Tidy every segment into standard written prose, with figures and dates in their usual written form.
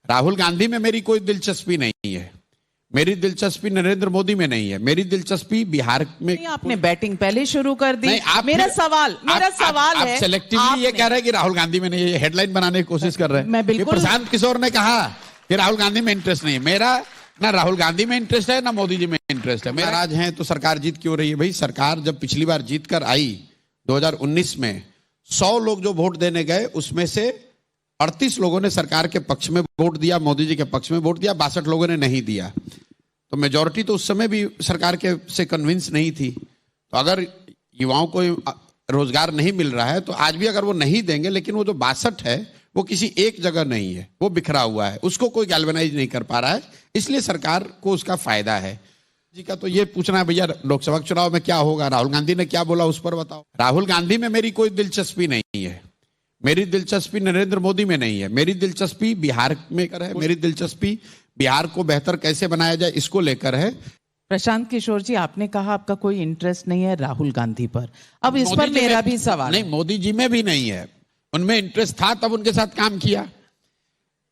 राहुल गांधी में मेरी कोई दिलचस्पी नहीं है, मेरी दिलचस्पी नरेंद्र मोदी में नहीं है, मेरी दिलचस्पी बिहार में। आपने बैटिंग पहले शुरू कर दी। मेरा सवाल है, सेलेक्टिवली ये कह रहे हैं कि राहुल गांधी में नहीं है, हेडलाइन बनाने की कोशिश कर रहे हैं। मैं बिल्कुल, प्रशांत किशोर ने कहा कि राहुल गांधी में इंटरेस्ट नहीं है। मेरा ना राहुल गांधी में इंटरेस्ट है ना मोदी जी में इंटरेस्ट है। मेरा राज है तो सरकार जीत क्यों रही है? भाई सरकार जब पिछली बार जीत कर आई 2019 में 100 लोग जो वोट देने गए उसमें से 38 लोगों ने सरकार के पक्ष में वोट दिया, मोदी जी के पक्ष में वोट दिया, 62 लोगों ने नहीं दिया। तो मेजॉरिटी तो उस समय भी सरकार के से कन्विंस नहीं थी। तो अगर युवाओं को रोजगार नहीं मिल रहा है तो आज भी अगर वो नहीं देंगे, लेकिन वो जो 62 है वो किसी एक जगह नहीं है, वो बिखरा हुआ है, उसको कोई गैल्वेनाइज नहीं कर पा रहा है, इसलिए सरकार को उसका फायदा है। जी का तो ये पूछना है भैया लोकसभा चुनाव में क्या होगा, राहुल गांधी ने क्या बोला उस पर बताओ। राहुल गांधी में मेरी कोई दिलचस्पी नहीं है, मेरी दिलचस्पी नरेंद्र मोदी में नहीं है, मेरी दिलचस्पी बिहार में है, मेरी दिलचस्पी बिहार को बेहतर कैसे बनाया जाए इसको लेकर है। प्रशांत किशोर जी, आपने कहा आपका कोई इंटरेस्ट नहीं है राहुल गांधी पर, अब इस पर मेरा भी सवाल नहीं, मोदी जी में भी नहीं है, उनमें इंटरेस्ट था तब उनके साथ काम किया।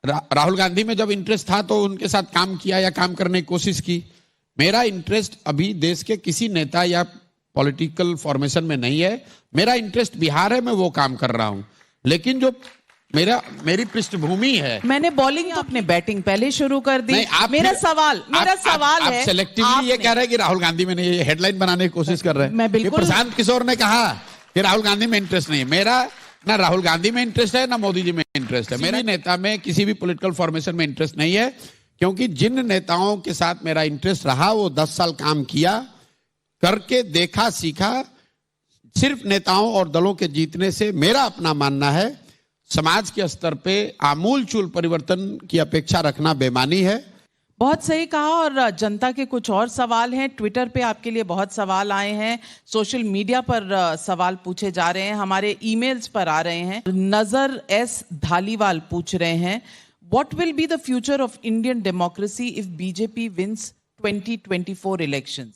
राहुल गांधी में जब इंटरेस्ट था तो उनके साथ काम किया या काम करने की कोशिश की। मेरा इंटरेस्ट अभी देश के किसी नेता या पॉलिटिकल फॉर्मेशन में नहीं है, मेरा इंटरेस्ट बिहार है, मैं वो काम कर रहा हूं। लेकिन जो मेरी पृष्ठभूमि है, मैंने बॉलिंग तो अपने बैटिंग पहले शुरू कर दी। मेरा सवाल है, सेलेक्टिवली ये कह रहे हैं कि राहुल गांधी में नहीं है, हेडलाइन बनाने की कोशिश कर रहे हैं। मैं बिल्कुल, प्रशांत किशोर ने कहा कि राहुल गांधी में इंटरेस्ट नहीं है। मेरा ना राहुल गांधी में इंटरेस्ट है ना मोदी जी में इंटरेस्ट है। मेरा नेता में किसी भी पॉलिटिकल फॉर्मेशन में इंटरेस्ट नहीं है, क्योंकि जिन नेताओं के साथ मेरा इंटरेस्ट रहा वो 10 साल काम किया, करके देखा, सीखा। सिर्फ नेताओं और दलों के जीतने से मेरा अपना मानना है समाज के स्तर पे आमूल चूल परिवर्तन की अपेक्षा रखना बेमानी है। बहुत सही कहा। और जनता के कुछ और सवाल हैं, ट्विटर पे आपके लिए बहुत सवाल आए हैं, सोशल मीडिया पर सवाल पूछे जा रहे हैं, हमारे ईमेल्स पर आ रहे हैं। नजर एस धालीवाल पूछ रहे हैं, what will be the future of Indian democracy if BJP wins 2024 elections?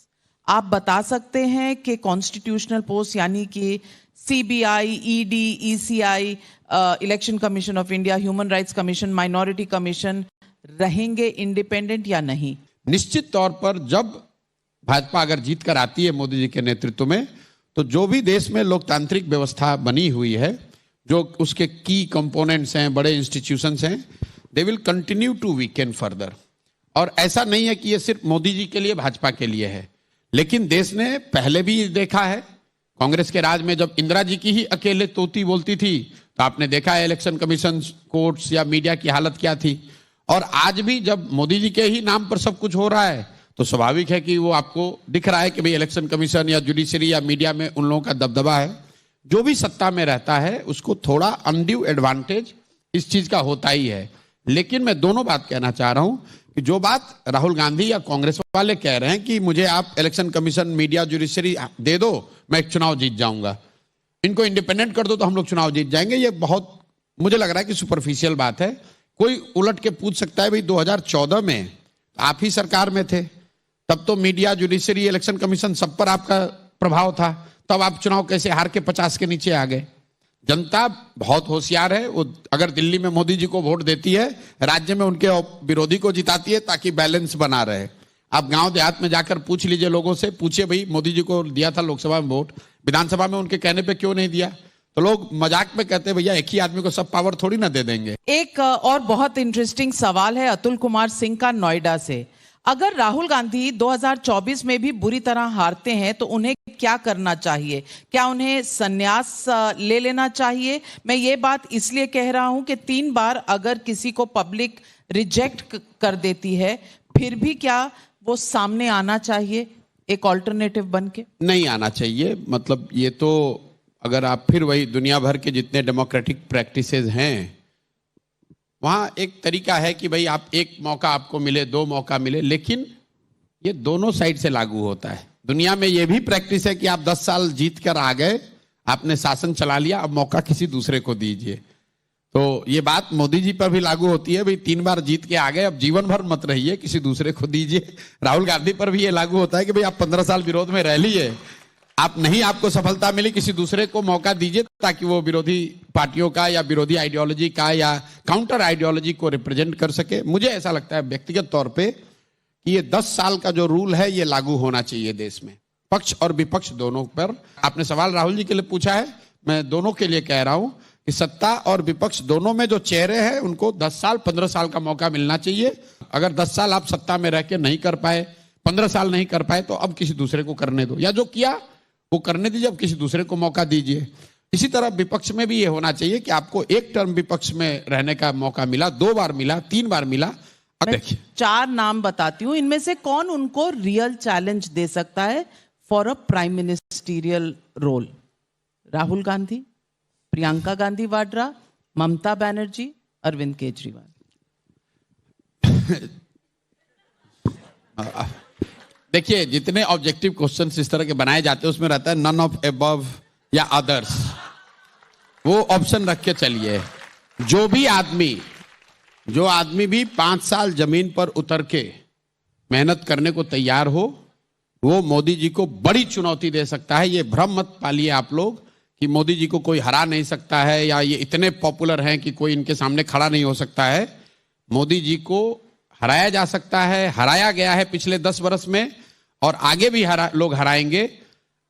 आप बता सकते हैं कि कॉन्स्टिट्यूशनल पोस्ट यानी कि CBI, ED, ECI, election commission of India, human rights commission, minority commission रहेंगे इंडिपेंडेंट या नहीं? निश्चित तौर पर जब भाजपा अगर जीत कर आती है मोदी जी के नेतृत्व में, तो जो भी देश में लोकतांत्रिक व्यवस्था बनी हुई है, जो उसके की कंपोनेंट्स हैं, बड़े इंस्टीट्यूशंस हैं, they will continue to weaken further. और ऐसा नहीं है कि ये सिर्फ मोदी जी के लिए, भाजपा के लिए है, लेकिन देश ने पहले भी देखा है। कांग्रेस के राज में जब इंदिरा जी की ही अकेले तोती बोलती थी तो आपने देखा है इलेक्शन कमीशन, कोर्ट्स या मीडिया की हालत क्या थी। और आज भी जब मोदी जी के ही नाम पर सब कुछ हो रहा है तो स्वाभाविक है कि वो आपको दिख रहा है कि भाई इलेक्शन कमीशन या जुडिशरी या मीडिया में उन लोगों का दबदबा है। जो भी सत्ता में रहता है उसको थोड़ा अनड्यू एडवांटेज इस चीज का होता ही है। लेकिन मैं दोनों बात कहना चाह रहा हूं कि जो बात राहुल गांधी या कांग्रेस वाले कह रहे हैं कि मुझे आप इलेक्शन कमीशन, मीडिया, जुडिशरी दे दो, मैं एक चुनाव जीत जाऊंगा, इनको इंडिपेंडेंट कर दो तो हम लोग चुनाव जीत जाएंगे, ये बहुत मुझे लग रहा है कि सुपरफिशियल बात है। कोई उलट के पूछ सकता है भाई 2014 में आप ही सरकार में थे, तब तो मीडिया, जुडिशरी, इलेक्शन कमीशन सब पर आपका प्रभाव था, तब आप चुनाव कैसे हार के 50 के नीचे आ गए? जनता बहुत होशियार है, वो अगर दिल्ली में मोदी जी को वोट देती है, राज्य में उनके विरोधी को जिताती है ताकि बैलेंस बना रहे। आप गांव देहात में जाकर पूछ लीजिए लोगों से, पूछिए भाई मोदी जी को दिया था लोकसभा में वोट, विधानसभा में उनके कहने पे क्यों नहीं दिया? तो लोग मजाक में कहते हैं भैया एक ही आदमी को सब पावर थोड़ी ना दे देंगे। एक और बहुत इंटरेस्टिंग सवाल है अतुल कुमार सिंह का नोएडा से, अगर राहुल गांधी 2024 में भी बुरी तरह हारते हैं तो उन्हें क्या करना चाहिए? क्या उन्हें संन्यास ले लेना चाहिए? मैं ये बात इसलिए कह रहा हूं कि 3 बार अगर किसी को पब्लिक रिजेक्ट कर देती है फिर भी क्या वो सामने आना चाहिए एक ऑल्टरनेटिव बन के? नहीं आना चाहिए। मतलब ये तो अगर आप फिर वही दुनिया भर के जितने डेमोक्रेटिक प्रैक्टिसेस हैं वहां एक तरीका है कि भाई आप एक मौका आपको मिले, 2 मौका मिले, लेकिन ये दोनों साइड से लागू होता है। दुनिया में ये भी प्रैक्टिस है कि आप 10 साल जीत कर आ गए, आपने शासन चला लिया, अब मौका किसी दूसरे को दीजिए। तो ये बात मोदी जी पर भी लागू होती है, भाई 3 बार जीत के आ गए, अब जीवन भर मत रहिए, किसी दूसरे को दीजिए। राहुल गांधी पर भी ये लागू होता है कि भाई आप 15 साल विरोध में रह लिए, आप नहीं, आपको सफलता मिली, किसी दूसरे को मौका दीजिए ताकि वो विरोधी पार्टियों का या विरोधी आइडियोलॉजी का या काउंटर आइडियोलॉजी को रिप्रेजेंट कर सके। मुझे ऐसा लगता है व्यक्तिगत तौर पे कि ये 10 साल का जो रूल है ये लागू होना चाहिए देश में, पक्ष और विपक्ष दोनों पर। आपने सवाल राहुल जी के लिए पूछा है, मैं दोनों के लिए कह रहा हूं कि सत्ता और विपक्ष दोनों में जो चेहरे हैं उनको 10 साल 15 साल का मौका मिलना चाहिए। अगर 10 साल आप सत्ता में रह के नहीं कर पाए, 15 साल नहीं कर पाए, तो अब किसी दूसरे को करने दो, या जो किया वो करने दीजिए, अब किसी दूसरे को मौका दीजिए। इसी तरह विपक्ष में भी ये होना चाहिए कि आपको एक टर्म विपक्ष में रहने का मौका मिला, 2 बार मिला, 3 बार मिला। अब देखिए 4 नाम बताती हूँ, इनमें से कौन उनको रियल चैलेंज दे सकता है for a prime ministerial role? Rahul Gandhi, Priyanka Gandhi Vadra, Mamata Banerjee, Arvind Kejriwal. देखिए जितने ऑब्जेक्टिव क्वेश्चंस इस तरह के बनाए जाते हैं उसमें रहता है नन ऑफ अबव या अदर्स, वो ऑप्शन रख के चलिए। जो आदमी भी 5 साल जमीन पर उतर के मेहनत करने को तैयार हो, वो मोदी जी को बड़ी चुनौती दे सकता है। ये भ्रम मत पालिए आप लोग कि मोदी जी को कोई हरा नहीं सकता है या ये इतने पॉपुलर हैं कि कोई इनके सामने खड़ा नहीं हो सकता है। मोदी जी को हराया जा सकता है, हराया गया है पिछले 10 वर्ष में, और आगे भी लोग हराएंगे।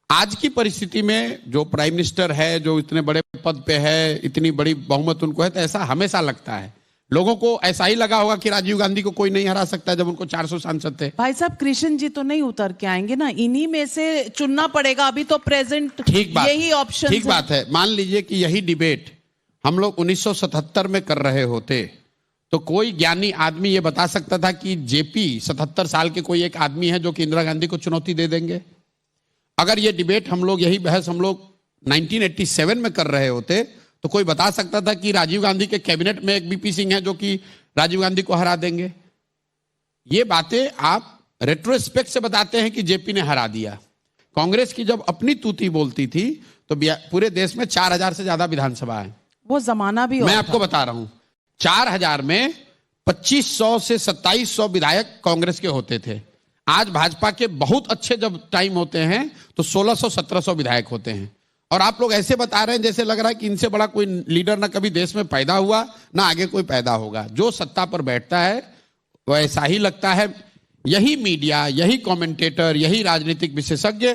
आज की परिस्थिति में जो प्राइम मिनिस्टर है, जो इतने बड़े पद पे है, इतनी बड़ी बहुमत उनको है, तो ऐसा हमेशा लगता है। लोगों को ऐसा ही लगा होगा कि राजीव गांधी को कोई नहीं हरा सकता जब उनको 400 सांसद थे। भाई साहब कृष्ण जी तो नहीं उतर के आएंगे ना, इन्हीं में से चुनना पड़ेगा। अभी तो प्रेजेंट यही ऑप्शन। ठीक बात है। मान लीजिए कि यही डिबेट हम लोग 1977 में कर रहे होते तो कोई ज्ञानी आदमी ये बता सकता था कि जेपी 77 साल के कोई एक आदमी है जो कि इंदिरा गांधी को चुनौती दे देंगे। अगर ये डिबेट हम लोग, यही बहस हम लोग 1987 में कर रहे होते तो कोई बता सकता था कि राजीव गांधी के कैबिनेट में एक बीपी सिंह है जो कि राजीव गांधी को हरा देंगे। ये बातें आप रेट्रोस्पेक्ट से बताते हैं कि जेपी ने हरा दिया। कांग्रेस की जब अपनी तूती बोलती थी तो पूरे देश में 4000 से ज्यादा विधानसभा है। वो जमाना भी मैं आपको बता रहा हूं, 4000 में 2500 से 2700 विधायक कांग्रेस के होते थे। आज भाजपा के बहुत अच्छे जब टाइम होते हैं तो 1600-1700 विधायक होते हैं। और आप लोग ऐसे बता रहे हैं जैसे लग रहा है कि इनसे बड़ा कोई लीडर ना कभी देश में पैदा हुआ ना आगे कोई पैदा होगा। जो सत्ता पर बैठता है वो ऐसा ही लगता है। यही मीडिया, यही कमेंटेटर, यही राजनीतिक विशेषज्ञ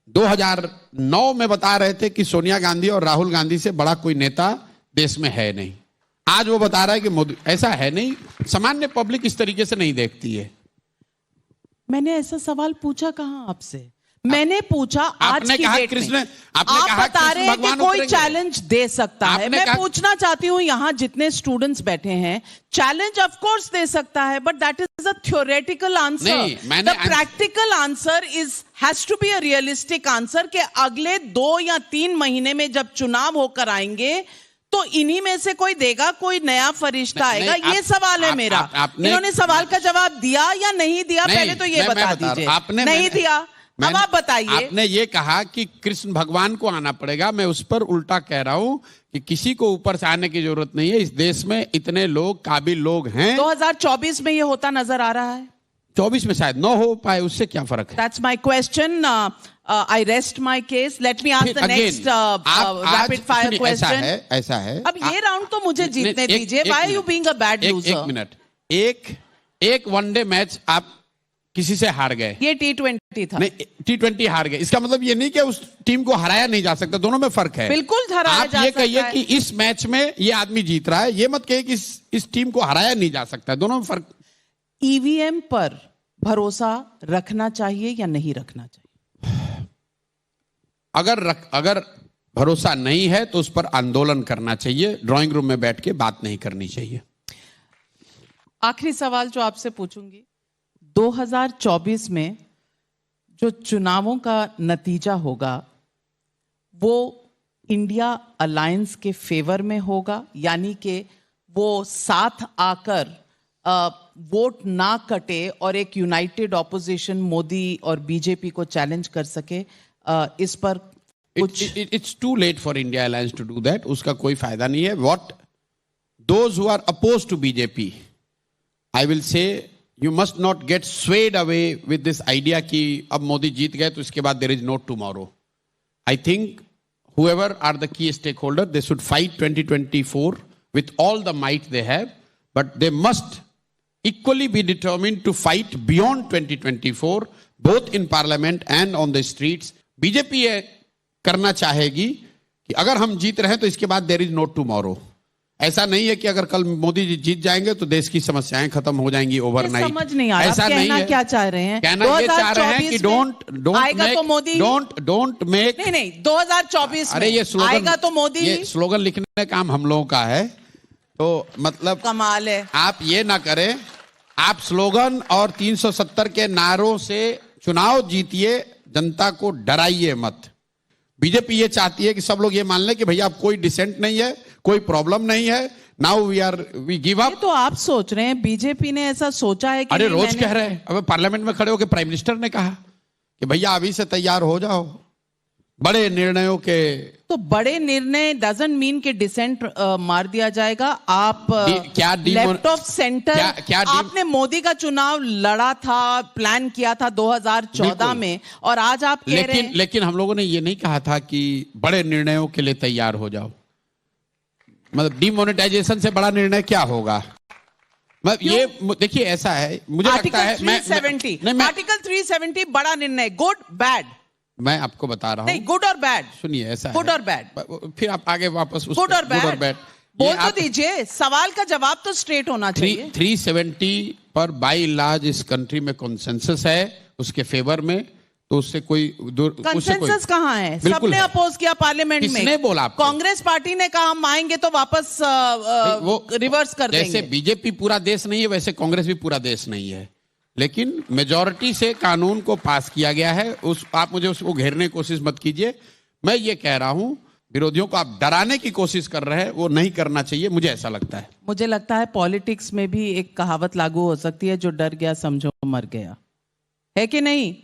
2009 में बता रहे थे कि सोनिया गांधी और राहुल गांधी से बड़ा कोई नेता देश में है नहीं। आज वो बता रहा है कि मोदी। ऐसा है नहीं, सामान्य पब्लिक इस तरीके से नहीं देखती है। मैंने ऐसा सवाल पूछा कहां आपसे? मैंने पूछा आज की डेट में आप बता रहे हैं कि कोई चैलेंज दे सकता है। मैं पूछना चाहती हूं, यहां जितने स्टूडेंट्स बैठे हैं, चैलेंज ऑफ कोर्स दे सकता है, but that is a theoretical answer. The practical answer has to be a realistic answer कि अगले 2 या 3 महीने में जब चुनाव होकर आएंगे तो इन्हीं में से कोई देगा, कोई नया फरिश्ता आएगा। ये सवाल है मेरा। इन्होंने सवाल का जवाब दिया या नहीं दिया, पहले तो ये बता दीजिए। आपने नहीं दिया, अब आप बताइए। आपने ये कहा कि कृष्ण भगवान को आना पड़ेगा, मैं उस पर उल्टा कह रहा हूं कि किसी को ऊपर से आने की जरूरत नहीं है। इस देश में इतने लोग, काबिल लोग हैं। 2024 में ये होता नजर आ रहा है। 24 में शायद न हो पाए, उससे क्या फर्क है? That's my question. I rest my case. Let me ask the next rapid fire question. ऐसा है। अब ये राउंड तो मुझे जीतने दीजिए। Why are you being a bad loser? एक मिनट, एक वनडे मैच आप किसी से हार गए। ये T20 था। नहीं, T20 हार गए, इसका मतलब ये नहीं कि उस टीम को हराया नहीं जा सकता। दोनों में फर्क है। बिल्कुल हराया जा सकता है। आप ये कहिए कि इस मैच में ये आदमी जीत रहा है, ये मत कहिए कि इस टीम को हराया नहीं जा सकता। दोनों में फर्क। ईवीएम पर भरोसा रखना चाहिए या नहीं रखना चाहिए? अगर भरोसा नहीं है तो उस पर आंदोलन करना चाहिए, ड्राइंग रूम में बैठ के बात नहीं करनी चाहिए। आखिरी सवाल जो आपसे पूछूंगी, 2024 में जो चुनावों का नतीजा होगा वो इंडिया अलायंस के फेवर में होगा, यानी कि वो साथ आकर वोट ना कटे और एक यूनाइटेड ऑपोजिशन मोदी और बीजेपी को चैलेंज कर सके। इस पर कुछ it's too late for India alliance to do that. उसका कोई फायदा नहीं है। What those who are opposed to BJP, I will say you must not get swayed away with this idea कि अब मोदी जीत गए तो इसके बाद there is no tomorrow. I think whoever are the key stakeholder, they should fight 2024 with all the might they have, but they must equally be determined to fight beyond 2024, both in parliament and on the streets. BJP ये करना चाहेगी कि अगर हम जीत रहे हैं तो इसके बाद there is no tomorrow. ऐसा नहीं है कि अगर कल मोदी जी जीत जाएंगे तो देश की समस्याएं खत्म हो जाएंगी ओवरनाइट. समझ नहीं आ रहा ऐसा आप नहीं कहना है. क्या चाह रहे हैं? कहना ये चाह रहे हैं कि डोंट मेक नहीं 2024 अरे ये स्लोगन आएगा तो मोदी. ये स्लोगन लिखने का काम हम लोगों का है, तो मतलब कमाल है. आप ये ना करें, आप स्लोगन और 370 के नारों से चुनाव जीतिए, जनता को डराइए मत. बीजेपी ये चाहती है कि सब लोग ये मान लें कि भैया अब कोई डिसेंट नहीं है, कोई प्रॉब्लम नहीं है, नाउ वी गिव अप. तो आप सोच रहे हैं बीजेपी ने ऐसा सोचा है कि अरे रोज कह रहे हैं. अब पार्लियामेंट में खड़े होकर प्राइम मिनिस्टर ने कहा कि भैया अभी से तैयार हो जाओ बड़े निर्णयों के. तो बड़े निर्णय डजंट मीन कि डिसेंट मार दिया जाएगा. आप क्या लेफ्ट ऑफ सेंटर आपने मोदी का चुनाव लड़ा था, प्लान किया था 2014 में, और आज आप कह रहे हैं. लेकिन हम लोगों ने ये नहीं कहा था कि बड़े निर्णयों के लिए तैयार हो जाओ. मतलब डिमोनेटाइजेशन से बड़ा निर्णय क्या होगा? मतलब ये देखिए ऐसा है, मुझे लगता है आर्टिकल 370 बड़ा निर्णय, गुड बैड. मैं आपको बता रहा हूं. नहीं, गुड और बैड. सुनिए ऐसा गुड और बैड. फिर आप आगे वापस गुड और बैड बोल तो दीजिए. सवाल का जवाब तो स्ट्रेट होना चाहिए. 370 पर बाई लार्ज इस कंट्री में कंसेंसस है उसके फेवर में, तो उससे कोई कंसेंसस कहाँ है? सबने अपोज किया पार्लियामेंट में. किसने बोला? कांग्रेस पार्टी ने कहा हम आएंगे तो वापस वो रिवर्स कर देंगे. जैसे बीजेपी पूरा देश नहीं है वैसे कांग्रेस भी पूरा देश नहीं है, लेकिन मेजॉरिटी से कानून को पास किया गया है. आप मुझे उसको घेरने की कोशिश मत कीजिए. मैं ये कह रहा हूं विरोधियों को आप डराने की कोशिश कर रहे हैं, वो नहीं करना चाहिए, मुझे ऐसा लगता है. मुझे लगता है पॉलिटिक्स में भी एक कहावत लागू हो सकती है, जो डर गया समझो मर गया, है कि नहीं?